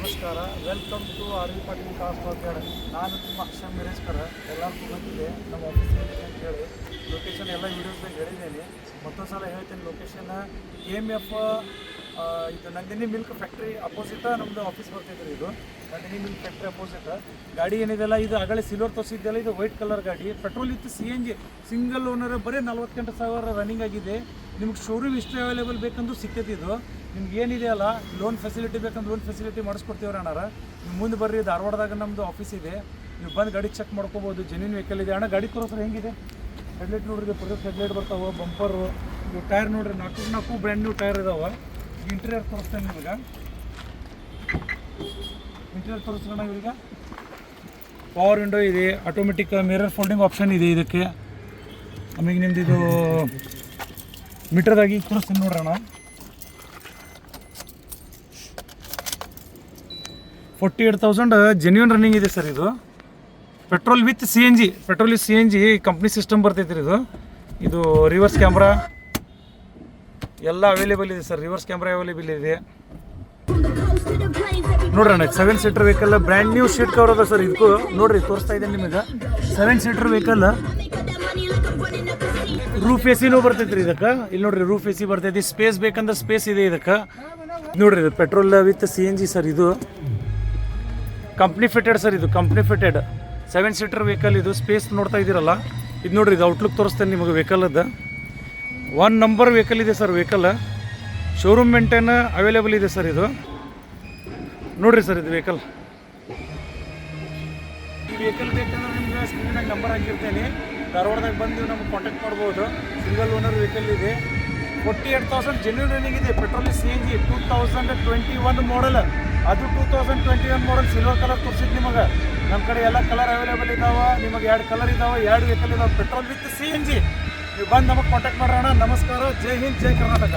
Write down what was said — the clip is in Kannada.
ನಮಸ್ಕಾರ, welcome to R V Patil cars market. ನಾನು ನಿಮ್ಮ ಅಕ್ಷಯ್ ಮಿರೇಜ್ಕರ್. ಎಲ್ಲರಿಗೂ ಬಂದಿದೆ ನಮ್ಮ ಆಫೀಸ್ ಅಂತ ಹೇಳಿ ಲೊಕೇಶನ್ ಎಲ್ಲ ವೀಡಿಯೋಸ್ದಾಗ ಹೇಳಿದ್ದೇನೆ. ಮತ್ತೊಂದು ಸಲ ಹೇಳ್ತೀನಿ. ಲೊಕೇಶನ್ KMF ಇದು ನಂದಿನಿ ಮಿಲ್ಕ್ ಫ್ಯಾಕ್ಟ್ರಿ ಅಪೋಸಿಟ ನಮ್ಮದು ಆಫೀಸ್ ಬರ್ತೈತೆ ರೀ. ಇದು ನಂದಿನಿ ಮಿಲ್ಕ್ ಫ್ಯಾಕ್ಟ್ರಿ ಅಪೋಸಿಟ್. ಗಾಡಿ ಏನಿದೆಲ್ಲ ಇದು ಆಗಲೇ ಸಿಲ್ವರ್ ತೋರಿಸಿದ್ದೆಲ್ಲ, ಇದು ವೈಟ್ ಕಲರ್ ಗಾಡಿ, ಪೆಟ್ರೋಲ್ ಇತ್ತು, CNG ಸಿಂಗಲ್ ಓನರ್, ಬರೀ 48,000 ರನ್ನಿಂಗ್ ಆಗಿದೆ. ನಿಮ್ಗೆ ಶೋರೂಮ್ ಇಷ್ಟು ಅವೈಲೇಬಲ್ ಬೇಕಂದ್ರೂ ಸಿಗ್ತೈತಿ. ಇದು ನಿಮ್ಗೆ ಏನಿದೆ ಅಲ್ಲ, ಲೋನ್ ಫೆಸಿಲಿಟಿ ಬೇಕಂದ್ರೆ ಲೋನ್ ಫೆಸಿಲಿಟಿ ಮಾಡಿಸ್ಕೊಡ್ತೀವ್ರಿ ಅಣ್ಣಾರ. ನೀವು ಮುಂದೆ ಬರ್ರಿ, ಧಾರವಾಡದಾಗ ನಮ್ಮದು ಆಫೀಸ್ ಇದೆ. ನೀವು ಬಂದು ಗಾಡಿ ಚೆಕ್ ಮಾಡ್ಕೋಬೋದು. ಜೆನ್ಯೂನ್ ವೆಹಿಕಲ್ ಇದೆ ಅಣ್ಣ. ಗಾಡಿ ತೋರಿಸ್ರೆ ಹೆಂಗಿದೆ? ಹೆಡ್ಲೈಟ್ ನೋಡ್ರಿ, ಪ್ರೊಜೆಕ್ಟ್ ಹೆಡ್ಲೈಟ್ ಬರ್ತಾವೆ, ಬಂಪರು, ಇವು ಟೈರ್ ನೋಡ್ರಿ, 4 ಬ್ರ್ಯಾಂಡ್ ನ್ಯೂ ಟೈರ್ ಇದಾವೆ. ಇಂಟೀರಿಯರ್ ತೋರಿಸ್ತೇನೆ ನಿಮಗೆ. ಇಂಟೀರಿಯರ್ ತೋರಿಸ್ಕೊಳ್ಳೋಣ. ಇವ್ರಿಗೆ ಪವರ್ ವಿಂಡೋ ಇದೆ, ಆಟೋಮೆಟಿಕ್ ಮಿರರ್ ಫೋಲ್ಡಿಂಗ್ ಆಪ್ಷನ್ ಇದೆ ಇದಕ್ಕೆ. ಆಮೇಲೆ ನಿಮ್ದು ಇದು ಮೀಟರ್ದಾಗಿ ತೋರಿಸ್ತೀನಿ ನೋಡ್ರಣ. 48,000 ಜೆನ್ಯೂನ್ ರನ್ನಿಂಗ್ ಇದೆ ಸರ್. ಇದು petrol with CNG, petrol with CNG company system ಬರ್ತೈತೆ ರೀ. ಇದು ರಿವರ್ಸ್ ಕ್ಯಾಮ್ರಾ ಎಲ್ಲ ಅವೈಲೇಬಲ್ ಇದೆ ಸರ್. ರಿವರ್ಸ್ ಕ್ಯಾಮ್ರಾ ಅವೈಲೇಬಲ್ ಇದೆ ನೋಡ್ರಣ್ಣ. 7 seater vehicle, brand new sheet cover ಅದ ಸರ್. ಇದಕ್ಕೂ ನೋಡ್ರಿ, ತೋರಿಸ್ತಾ ಇದ್ದೇನೆ ನಿಮಗೆ. 7 ಸೀಟರ್ ವೆಹಿಕಲ್, ರೂಫ್ AC ಬರ್ತೈತೆ ರೀ ಇದಕ್ಕೆ. ಇಲ್ಲಿ ನೋಡ್ರಿ, ರೂಫ್ AC ಬರ್ತೈತಿ. ಸ್ಪೇಸ್ ಬೇಕಂದ್ರೆ ಸ್ಪೇಸ್ ಇದೆ ಇದಕ್ಕೆ. ನೋಡ್ರಿ, ಇದು ಪೆಟ್ರೋಲ್ ವಿತ್ CNG ಸರ್. ಇದು ಕಂಪ್ನಿ ಫಿಟೆಡ್ ಸರ್. ಇದು ಕಂಪ್ನಿ ಫಿಟೆಡ್ 7 ಸೀಟರ್ ವೆಹಿಕಲ್. ಇದು ಸ್ಪೇಸ್ ನೋಡ್ತಾ ಇದ್ದೀರಲ್ಲ, ಇದು ನೋಡ್ರಿ, ಇದು ಔಟ್ಲುಕ್ ತೋರಿಸ್ತೇನೆ ನಿಮಗೆ ವೆಹಿಕಲ್ದು. 1 ನಂಬರ್ ವೆಹಿಕಲ್ ಇದೆ sir. Vehicle showroom maintain available ಇದೆ ಸರ್. ಇದು ನೋಡ್ರಿ ಸರ್, ಇದು ವೆಹಿಕಲ್. ಈ ವೆಹಿಕಲ್ ಬೇಕಂದ್ರೆ ನಿಮ್ಗೆ ಸ್ಕ್ರೀನಾಗ ನಂಬರ್ ಹಾಕಿರ್ತೇನೆ. ಧಾರವಾಡದಾಗ ಬಂದು ನಮ್ಗೆ ಕಾಂಟ್ಯಾಕ್ಟ್ ಮಾಡ್ಬೋದು. ಸಿಂಗಲ್ ಓನರ್ ವೆಹಿಕಲ್ ಇದೆ. 48,000 ಜೆನ್ಯೂನ್ ರನ್ನಿಂಗ್ ಇದೆ. ಪೆಟ್ರೋಲ್ CNG 2021 ಮಾಡಲ್. ಅದು 2021 ಮಾಡಲ್ ಸಿಲ್ವರ್ ಕಲರ್ ತೋರಿಸಿದ್ದು ನಿಮಗೆ. ನಮ್ಮ ಕಡೆ ಎಲ್ಲ ಕಲರ್ ಅವೈಲೇಬಲ್ ಇದಾವೆ. ನಿಮಗೆ 2 ಕಲರ್ ಇದಾವೆ, 2 ವೆಹಿಕಲ್ ಇದಾವೆ, ಪೆಟ್ರೋಲ್ ವಿತ್ CNG. ನೀವು ಬಂದು ನಮಗೆ ಕಾಂಟ್ಯಾಕ್ಟ್ ಮಾಡೋಣ. ನಮಸ್ಕಾರ, ಜೈ ಹಿಂದ್, ಜೈ ಕರ್ನಾಟಕ.